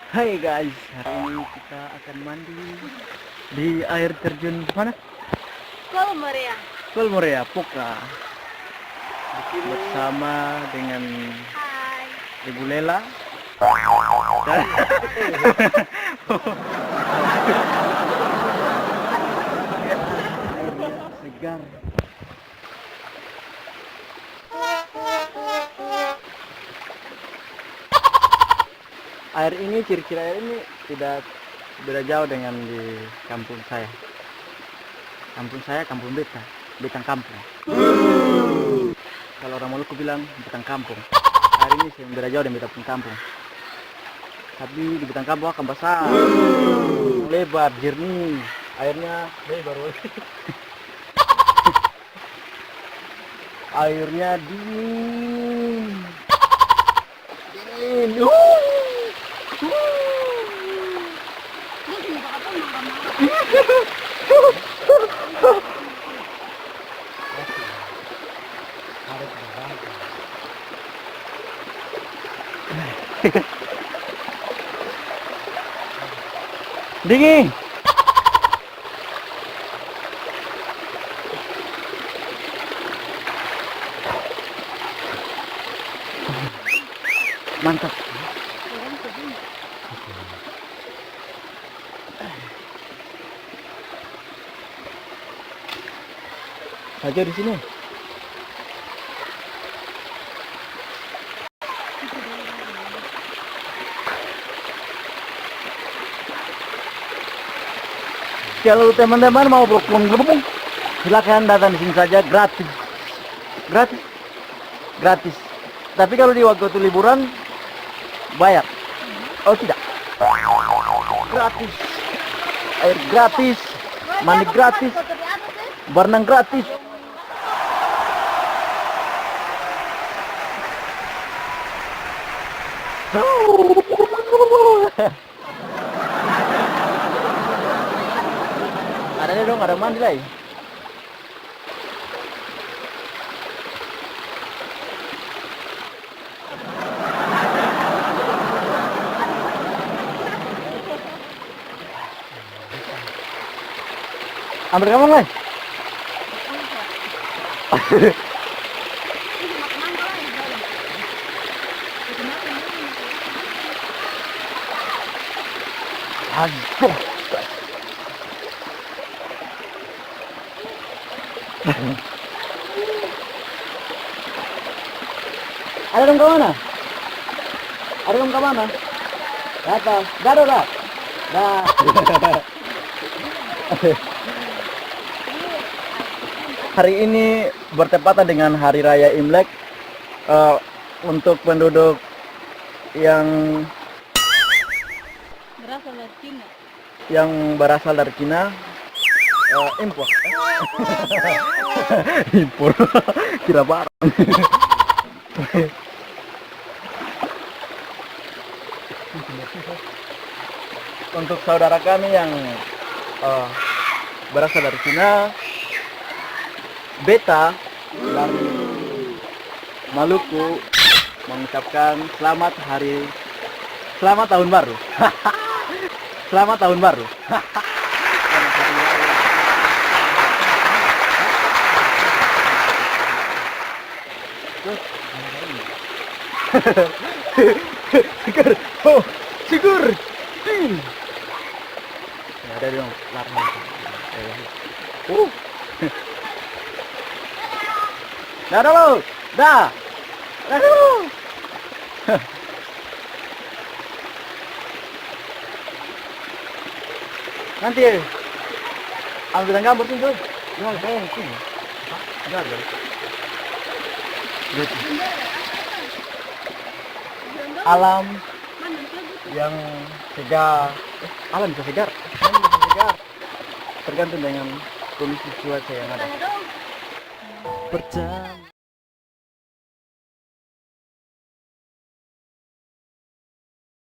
Hai guys, hari ini kita akan mandi di air terjun mana? Kolmoria. Kolmoria, Poka. Bersama dengan Hai. Ibu Lela. Airnya segar. Air ini, ciri-ciri air ini tidak beda jauh dengan di kampung saya. Kampung saya, kampung beta, betang kampung. Kalau orang Maluku bilang betang kampung. Air ini sih beda jauh dengan betang kampung. Tapi di betang kampung akan basah, lebar, jernih, airnya lebar. Airnya dingin. Dingin. Dingin. Mantap. Saja di sini. Kalau teman-teman mau berkunjung, silakan datang di sini saja, gratis. Gratis. Gratis. Tapi kalau di waktu itu liburan bayar. Oh tidak. Gratis. Air gratis. Mandi gratis. Berenang gratis. Ada dong, ada mandi lagi. Ambil kamu guys. Aduh. Ada dong ke mana? Ada dong ke mana? Ke atas. Dah. Dah. Hari ini bertepatan dengan Hari Raya Imlek. Untuk penduduk yang Berasal dari Cina. berasal dari Cina, impor. Impor. Kira barang. Untuk saudara kami yang berasal dari Cina, beta dari Maluku mengucapkan selamat tahun baru. Selamat tahun baru. Sigur. Oh, sigur. Ada dong, larang. Dah dulu. Dah. Dah dulu. Nanti ambil gambar sini tuh. Jangan saya sini. Jangan. Alam yang segar. Alam bisa segar. Alam bisa segar. Tergantung dengan kondisi cuaca yang ada. Percaya.